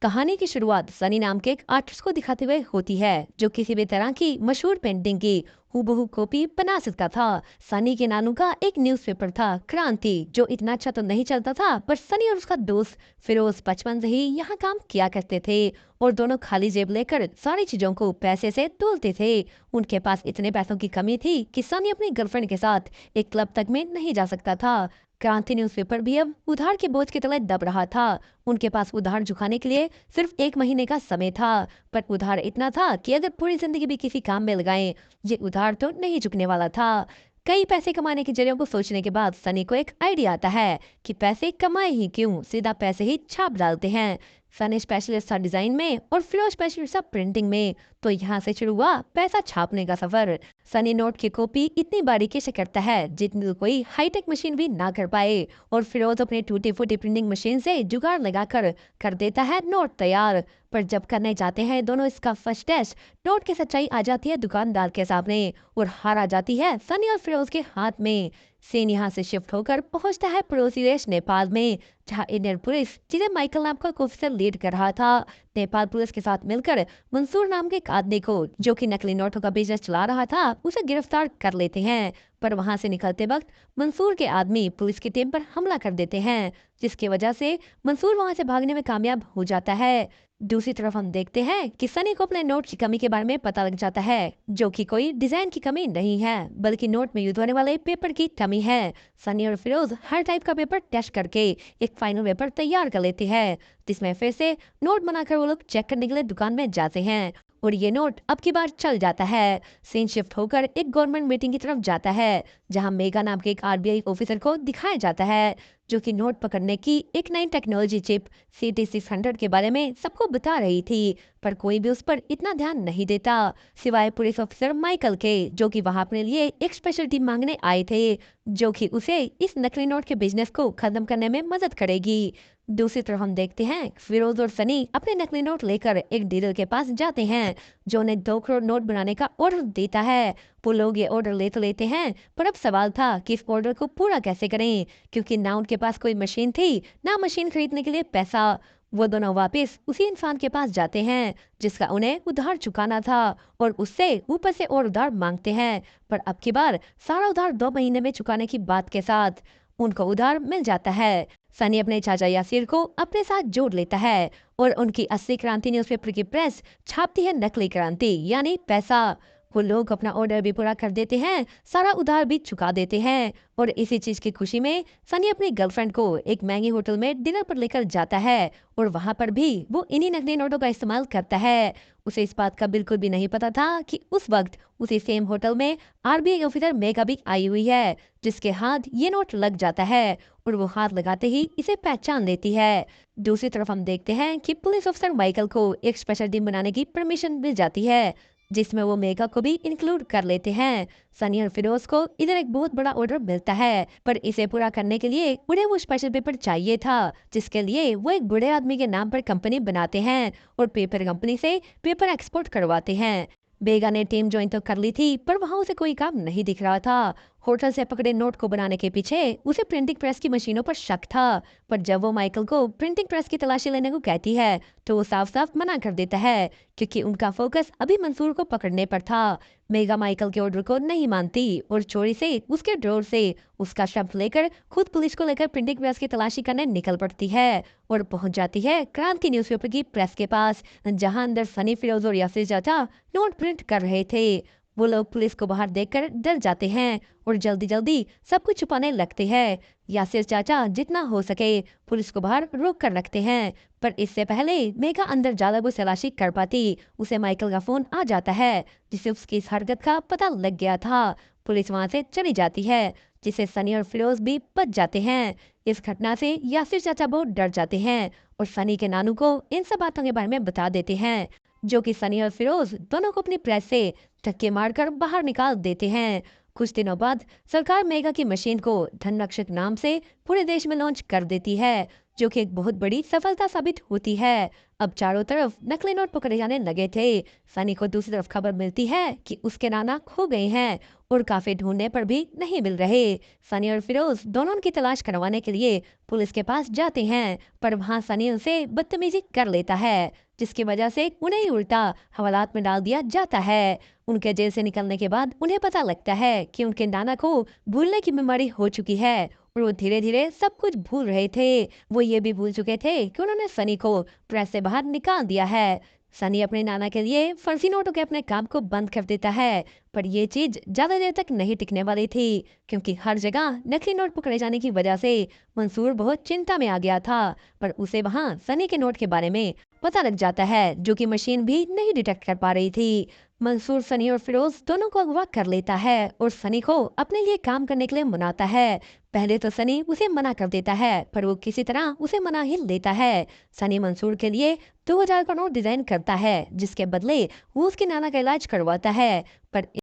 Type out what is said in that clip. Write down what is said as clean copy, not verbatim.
कहानी की शुरुआत सनी नाम के एक आर्टिस्ट को दिखाते हुए होती है जो किसी भी तरह की मशहूर पेंटिंग की हूबहू कॉपी बना सकता था। सनी के नानू का एक न्यूज़पेपर था क्रांति, जो इतना अच्छा तो नहीं चलता था, पर सनी और उसका दोस्त फिरोज बचपन से ही यहाँ काम किया करते थे और दोनों खाली जेब लेकर सारी चीजों को पैसे से तोलते थे। उनके पास इतने पैसों की कमी थी कि सनी अपनी गर्लफ्रेंड के साथ एक क्लब तक में नहीं जा सकता था। क्रांति न्यूज़पेपर भी अब उधार के बोझ के तले दब रहा था। उनके पास उधार चुकाने के लिए सिर्फ 1 महीने का समय था, पर उधार इतना था कि अगर पूरी जिंदगी भी किसी काम में लगाएं, ये उधार तो नहीं चुकने वाला था। कई पैसे कमाने के जरियों को सोचने के बाद सनी को एक आइडिया आता है कि पैसे कमाए ही क्यों, सीधा पैसे ही छाप डालते हैं। सनी स्पेशलिस्ट था डिजाइन में और फिरोज स्पेशलिस्ट था प्रिंटिंग में, तो यहाँ से शुरू हुआ पैसा छापने का सफर। सनी नोट की कॉपी इतनी बारीकी से करता है जितनी तो कोई हाईटेक मशीन भी ना कर पाए, और फिरोज अपने टूटी फूटी प्रिंटिंग मशीन से जुगाड़ लगाकर कर देता है नोट तैयार। पर जब करने जाते हैं दोनों इसका फर्स्ट टेस्ट, नोट की सच्चाई आ जाती है दुकानदार के सामने और हार आ जाती है सनी और फिरोज के हाथ में। सीन यहाँ से शिफ्ट होकर पहुंचता है पड़ोसी देश नेपाल में, जहाँ इंडियन पुलिस, जिसे माइकल नाम का एक ऑफिसर लीड कर रहा था, नेपाल पुलिस के साथ मिलकर मंसूर नाम के एक आदमी को, जो कि नकली नोटों का बिजनेस चला रहा था, उसे गिरफ्तार कर लेते हैं। पर वहां से निकलते वक्त मंसूर के आदमी पुलिस की टीम पर हमला कर देते हैं, जिसकी वजह से मंसूर वहां से भागने में कामयाब हो जाता है। दूसरी तरफ हम देखते हैं कि सनी को अपने नोट की कमी के बारे में पता लग जाता है, जो कि कोई डिजाइन की कमी नहीं है बल्कि नोट में यूज होने वाले पेपर की कमी है। सनी और फिरोज हर टाइप का पेपर टेस्ट करके एक फाइनल पेपर तैयार कर लेते हैं, जिसमें फिर से नोट बनाकर वो लोग चेक करने के लिए दुकान में जाते हैं और ये नोट अब की बार चल जाता है। सीन शिफ्ट होकर एक गवर्नमेंट मीटिंग की तरफ जाता है, जहां मेगा नाम के एक आरबीआई ऑफिसर को दिखाया जाता है, जो कि नोट पकड़ने की एक नई टेक्नोलॉजी चिप CT600 के बारे में सबको बता रही थी। पर कोई भी उस पर इतना ध्यान नहीं देता, सिवाय पुलिस ऑफिसर माइकल के, जो कि वहां अपने लिए एक स्पेशल टीम मांगने आए थे, जो कि उसे इस नकली नोट के बिजनेस को खत्म करने में मदद करेगी। दूसरी तरफ हम देखते हैं फिरोज और सनी अपने नकली नोट लेकर एक डीलर के पास जाते हैं, जो उन्हें 2 करोड़ नोट बनाने का ऑर्डर देता है। वो लोग ये ऑर्डर ले तो लेते हैं, पर अब सवाल था कि इस ऑर्डर को पूरा कैसे करें, क्योंकि ना उनके पास कोई मशीन थी, ना मशीन खरीदने के लिए पैसा। वो दोनों वापस उसी इंसान के पास जाते हैं जिसका उन्हें उधार चुकाना था, और उससे ऊपर से और उधार मांगते हैं, पर अब की बार सारा उधार 2 महीने में चुकाने की बात के साथ उनको उधार मिल जाता है। सनी अपने चाचा यासिर को अपने साथ जोड़ लेता है और उनकी असली क्रांति न्यूज़पेपर की प्रेस छापती है नकली क्रांति यानी पैसा। वो लोग अपना ऑर्डर भी पूरा कर देते हैं, सारा उधार भी चुका देते हैं, और इसी चीज की खुशी में सनी अपनी गर्लफ्रेंड को एक महंगी होटल में डिनर पर लेकर जाता है, और वहां पर भी वो इन्हीं नकली नोटों का इस्तेमाल करता है। उसे इस बात का बिल्कुल भी नहीं पता था कि उस वक्त उसी सेम होटल में आरबीआई ऑफिसर मेगा भी आई हुई है, जिसके हाथ ये नोट लग जाता है और वो हाथ लगाते ही इसे पहचान लेती है। दूसरी तरफ हम देखते हैं कि पुलिस ऑफिसर माइकल को एक स्पेशल टीम बनाने की परमिशन मिल जाती है, जिसमें वो मेगा को भी इंक्लूड कर लेते हैं। सनी और फिरोज को इधर एक बहुत बड़ा ऑर्डर मिलता है, पर इसे पूरा करने के लिए उन्हें वो स्पेशल पेपर चाहिए था, जिसके लिए वो एक बड़े आदमी के नाम पर कंपनी बनाते हैं और पेपर कंपनी से पेपर एक्सपोर्ट करवाते हैं। बेगा ने टीम ज्वाइन तो कर ली थी, पर वहां उसे कोई काम नहीं दिख रहा था। होटल से पकड़े नोट को बनाने के पीछे उसे प्रिंटिंग प्रेस की मशीनों पर शक था, पर जब वो माइकल को प्रिंटिंग प्रेस की तलाशी लेने को कहती है, तो वो साफ साफ मना कर देता है, क्योंकि उनका फोकस अभी मंसूर को पकड़ने पर था। मेगा माइकल के ऑर्डर को नहीं मानती और चोरी से उसके ड्रॉर से उसका शब्द लेकर खुद पुलिस को लेकर प्रिंटिंग प्रेस की तलाशी करने निकल पड़ती है और पहुंच जाती है क्रांति न्यूज़पेपर की प्रेस के पास, जहां अंदर सनी, फिरोज और यासिर चाचा नोट प्रिंट कर रहे थे। वो लोग पुलिस को बाहर देखकर डर जाते हैं और जल्दी जल्दी सब कुछ छुपाने लगते हैं। यासिर चाचा जितना हो सके पुलिस को बाहर रोक कर रखते हैं, पर इससे पहले मेघा अंदर ज्यादा वो तलाशी कर पाती, उसे माइकल का फोन आ जाता है, जिसे उसकी इस हरकत का पता लग गया था। पुलिस वहां से चली जाती है, जिसे सनी और फिरोज भी बच जाते हैं। इस घटना से यासिर चाचा बहुत डर जाते हैं और सनी के नानू को इन सब बातों के बारे में बता देते हैं, जो कि सनी और फिरोज दोनों को अपनी प्रेस से धक्के मारकर बाहर निकाल देते हैं। कुछ दिनों बाद सरकार मेगा की मशीन को धनरक्षक नाम से पूरे देश में लॉन्च कर देती है, जो कि एक बहुत बड़ी सफलता साबित होती है। अब चारों तरफ नकली नोट पकड़े जाने लगे थे। सनी को दूसरी तरफ खबर मिलती है कि उसके नाना खो गए हैं और काफी ढूंढने पर भी नहीं मिल रहे। सनी और फिरोज दोनों उनकी तलाश करवाने के लिए पुलिस के पास जाते हैं, पर वहां सनी उनसे बदतमीजी कर लेता है, जिसकी वजह से उन्हें ही उल्टा हवालात में डाल दिया जाता है। उनके जेल से निकलने के बाद उन्हें पता लगता है कि उनके नाना को भूलने की बीमारी हो चुकी है और वो धीरे धीरे सब कुछ भूल रहे थे। वो ये भी भूल चुके थे कि उन्होंने सनी को प्रेस से बाहर निकाल दिया है। सनी अपने नाना के लिए फर्जी नोटों के अपने काम को बंद कर देता है, पर ये चीज ज्यादा देर तक नहीं टिकने वाली थी, क्योंकि हर जगह नकली नोट पकड़े जाने की वजह से मंसूर बहुत चिंता में आ गया था। पर उसे वहां सनी के नोट के बारे में पता लग जाता है, जो कि मशीन भी नहीं डिटेक्ट कर पा रही थी। मंसूर सनी और फिरोज दोनों को अगवा कर लेता है और सनी को अपने लिए काम करने के लिए मनाता है। पहले तो सनी उसे मना कर देता है, पर वो किसी तरह उसे मना ही लेता है। सनी मंसूर के लिए 2000 का नोट डिजाइन करता है, जिसके बदले वो उसके नाना का इलाज करवाता है। पर